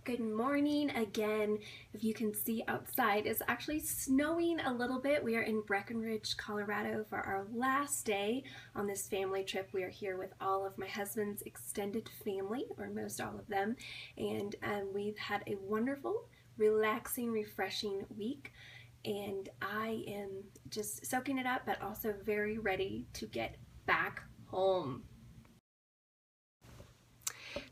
Good morning again. If you can see outside, it's actually snowing a little bit. We are in Breckenridge, Colorado for our last day on this family trip. We are here with all of my husband's extended family, or most all of them, and we've had a wonderful, relaxing, refreshing week. And I am just soaking it up, but also very ready to get back home.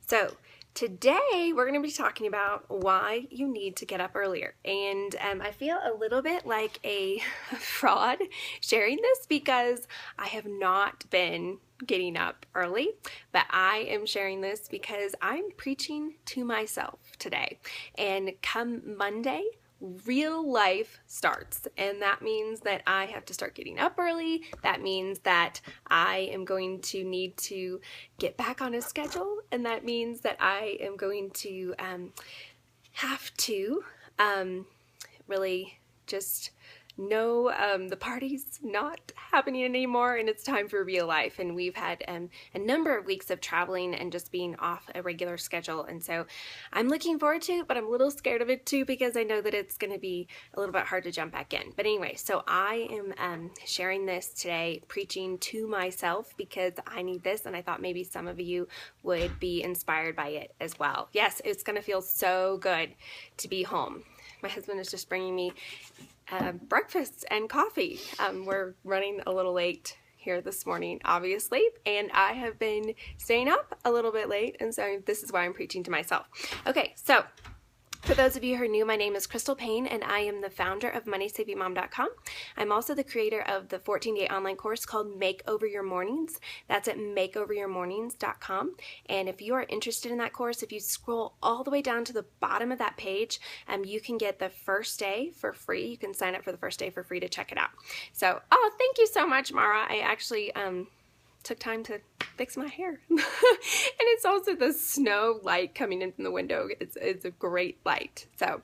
So today we're going to be talking about why you need to get up earlier. And I feel a little bit like a fraud sharing this because I have not been getting up early, but I am sharing this because I'm preaching to myself today. And come Monday, real life starts, and that means that I have to start getting up early. That means that I am going to need to get back on a schedule, and that means that I am going to have to really just know the party's not happening anymore and it's time for real life. And we've had a number of weeks of traveling and just being off a regular schedule, and so I'm looking forward to it, but I'm a little scared of it too because I know that it's going to be a little bit hard to jump back in. But anyway, so I am sharing this today, preaching to myself, because I need this, and I thought maybe some of you would be inspired by it as well. Yes, it's going to feel so good to be home. My husband is just bringing me breakfast and coffee. We're running a little late here this morning, obviously, and I have been staying up a little bit late, and so this is why I'm preaching to myself. Okay, so for those of you who are new, my name is Crystal Payne, and I am the founder of MoneySavingMom.com. I'm also the creator of the 14-day online course called Make Over Your Mornings. That's at makeoveryourmornings.com. And if you are interested in that course, if you scroll all the way down to the bottom of that page, you can get the first day for free. You can sign up for the first day for free to check it out. So, thank you so much, Mara. I actually took time to fix my hair. And it's also the snow light coming in from the window. It's a great light. So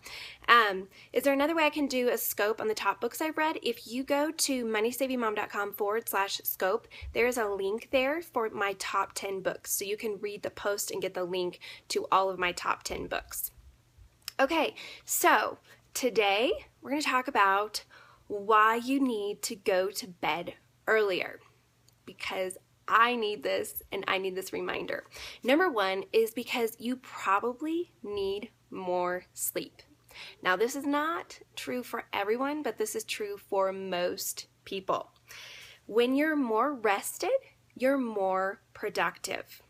is there another way I can do a scope on the top books I've read? If you go to moneysavingmom.com/scope, there's a link there for my top 10 books. So you can read the post and get the link to all of my top 10 books. Okay, so today we're going to talk about why you need to go to bed earlier, because I need this, and I need this reminder. Number one is because you probably need more sleep. Now, this is not true for everyone, but this is true for most people. When you're more rested, you're more productive.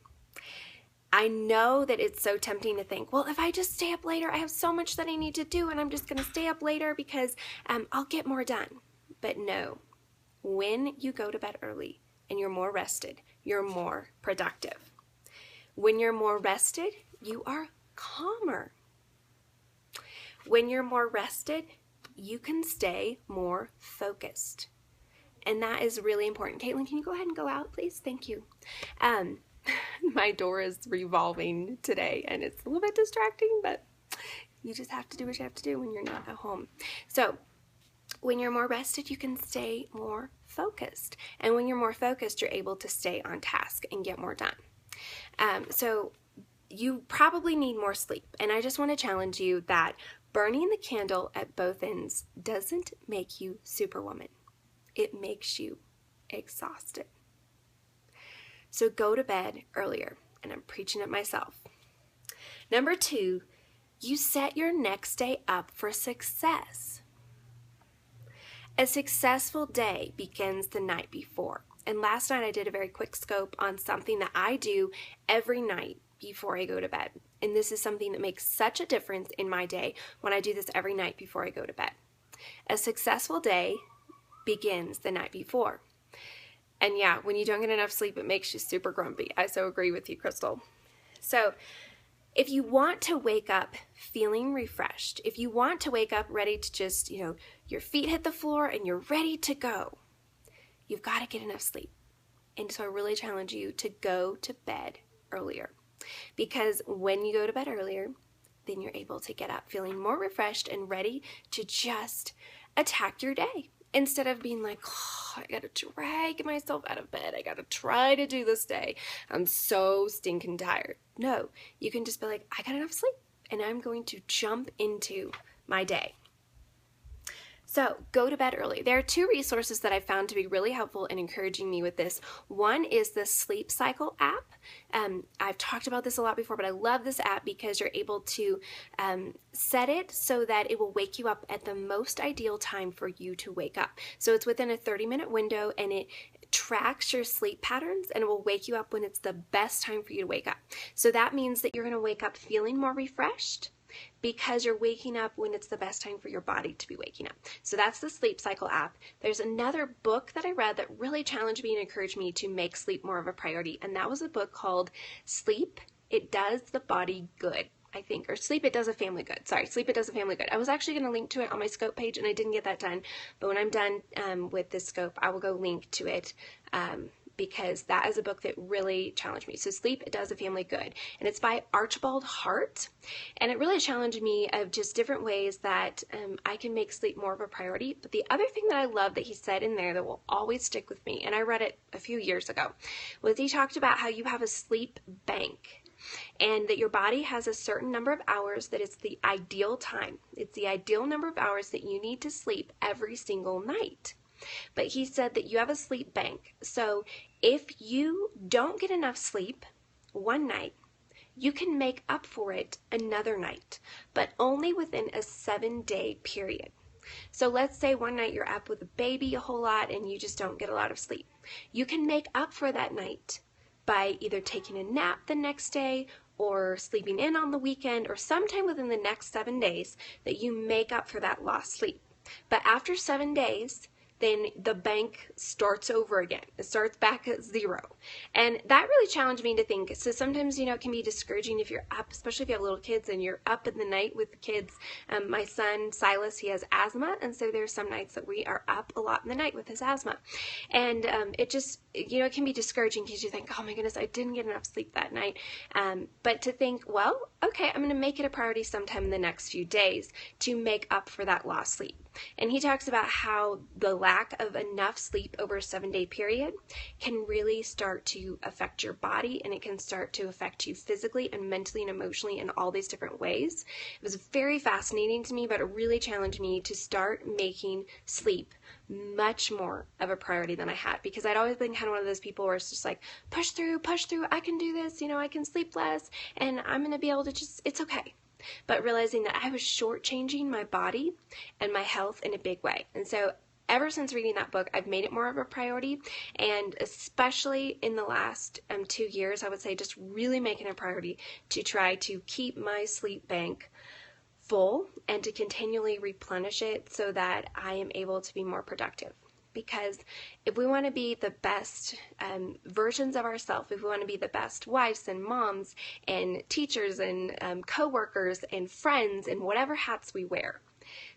I know that it's so tempting to think, well, if I just stay up later, I have so much that I need to do, and I'm just going to stay up later because I'll get more done. But no, when you go to bed early, and you're more rested, you're more productive. When you're more rested, you are calmer. When you're more rested, you can stay more focused. And that is really important. Caitlin, can you go ahead and go out, please? Thank you. My door is revolving today, and it's a little bit distracting, but you just have to do what you have to do when you're not at home. So, when you're more rested, you can stay more focused. And when you're more focused, you're able to stay on task and get more done. So you probably need more sleep. And I just want to challenge you that burning the candle at both ends doesn't make you superwoman. It makes you exhausted. So go to bed earlier. And I'm preaching at myself. Number two, you set your next day up for success. A successful day begins the night before. And last night I did a very quick scope on something that I do every night before I go to bed. And this is something that makes such a difference in my day when I do this every night before I go to bed. A successful day begins the night before. And yeah, when you don't get enough sleep, it makes you super grumpy. I so agree with you, Crystal. So if you want to wake up feeling refreshed, if you want to wake up ready to just, your feet hit the floor and you're ready to go, you've got to get enough sleep. And so I really challenge you to go to bed earlier. Because when you go to bed earlier, then you're able to get up feeling more refreshed and ready to just attack your day. Instead of being like, I gotta drag myself out of bed. I gotta try to do this day. I'm so stinking tired. No, you can just be like, I got enough sleep and I'm going to jump into my day. So go to bed early. There are two resources that I found to be really helpful in encouraging me with this. One is the Sleep Cycle app. I've talked about this a lot before, but I love this app because you're able to set it so that it will wake you up at the most ideal time for you to wake up. So it's within a 30-minute window, and it tracks your sleep patterns, and it will wake you up when it's the best time for you to wake up. So that means that you're going to wake up feeling more refreshed, because you're waking up when it's the best time for your body to be waking up. So that's the Sleep Cycle app. There's another book that I read that really challenged me and encouraged me to make sleep more of a priority, and that was a book called Sleep, It Does the Body Good, I think, or Sleep, It Does a Family Good. Sorry, Sleep, It Does a Family Good. I was actually going to link to it on my scope page, and I didn't get that done, but when I'm done with this scope, I will go link to it, because that is a book that really challenged me. So Sleep, It Does a Family Good. And it's by Archibald Hart. And it really challenged me of just different ways that I can make sleep more of a priority. But the other thing that I love that he said in there that will always stick with me, and I read it a few years ago, was he talked about how you have a sleep bank. And that your body has a certain number of hours that it's the ideal time. It's the ideal number of hours that you need to sleep every single night. But he said that you have a sleep bank. So if you don't get enough sleep one night, you can make up for it another night, but only within a 7-day period. So let's say one night you're up with a baby a whole lot and you just don't get a lot of sleep. You can make up for that night by either taking a nap the next day or sleeping in on the weekend, or sometime within the next 7 days that you make up for that lost sleep. But after 7 days, then the bank starts over again. It starts back at 0. And that really challenged me to think. So sometimes, it can be discouraging if you're up, especially if you have little kids and you're up in the night with the kids. My son, Silas, he has asthma. And so there's some nights that we are up a lot in the night with his asthma. And it just, it can be discouraging because you think, oh my goodness, I didn't get enough sleep that night. But to think, well, okay, I'm going to make it a priority sometime in the next few days to make up for that lost sleep. And he talks about how the lack of enough sleep over a 7-day period can really start to affect your body, and it can start to affect you physically and mentally and emotionally in all these different ways. It was very fascinating to me, but it really challenged me to start making sleep much more of a priority than I had, because I'd always been kind of one of those people where it's just like, push through, I can do this, I can sleep less, and I'm going to be able to it's okay. But realizing that I was shortchanging my body and my health in a big way. And so ever since reading that book, I've made it more of a priority, and especially in the last 2 years, I would say just really making a priority to try to keep my sleep bank full and to continually replenish it so that I am able to be more productive. Because if we want to be the best versions of ourselves, if we want to be the best wives and moms and teachers and co-workers and friends and whatever hats we wear,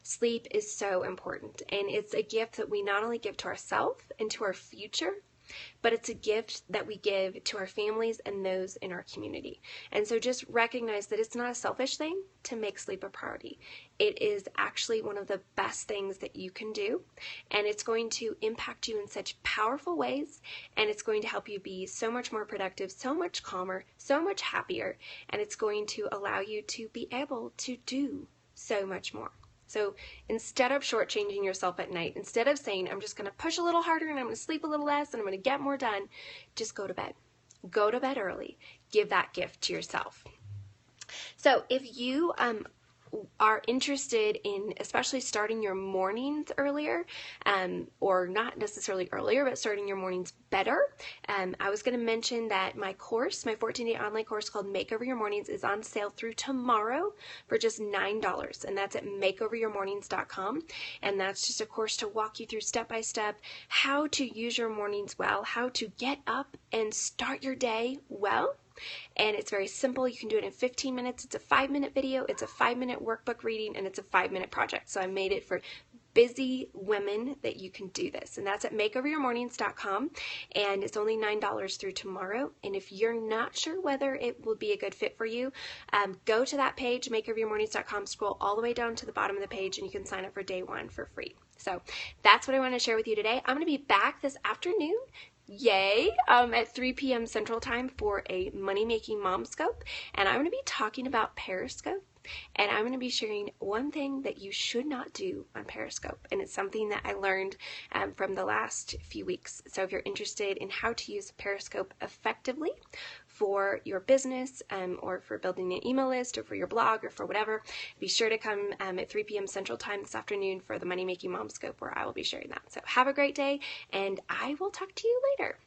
sleep is so important. And it's a gift that we not only give to ourselves and to our future, but it's a gift that we give to our families and those in our community. And so just recognize that it's not a selfish thing to make sleep a priority. It is actually one of the best things that you can do, and it's going to impact you in such powerful ways, and it's going to help you be so much more productive, so much calmer, so much happier, and it's going to allow you to be able to do so much more. So instead of shortchanging yourself at night, instead of saying, I'm just going to push a little harder and I'm going to sleep a little less and I'm going to get more done, just go to bed. Go to bed early. Give that gift to yourself. So if you are interested in especially starting your mornings earlier, or not necessarily earlier, but starting your mornings better, I was going to mention that my course, my 14-day online course called Makeover Your Mornings, is on sale through tomorrow for just $9, and that's at makeoveryourmornings.com, and that's just a course to walk you through step-by-step how to use your mornings well, how to get up and start your day well. And it's very simple. You can do it in 15 minutes. It's a 5-minute video. It's a 5-minute workbook reading, and it's a 5-minute project. So I made it for busy women that you can do this. And that's at makeoveryourmornings.com. And it's only $9 through tomorrow. And if you're not sure whether it will be a good fit for you, go to that page, makeoveryourmornings.com, scroll all the way down to the bottom of the page, and you can sign up for day 1 for free. So that's what I want to share with you today. I'm going to be back this afternoon. Yay! At 3 p.m. Central Time for a Money Making Mom Scope, and I'm going to be talking about Periscope and I'm going to be sharing one thing that you should not do on Periscope, and it's something that I learned from the last few weeks. So if you're interested in how to use Periscope effectively for your business or for building an email list or for your blog or for whatever, be sure to come at 3 p.m. Central Time this afternoon for the Money Making Mom Scope, where I will be sharing that. So have a great day, and I will talk to you later.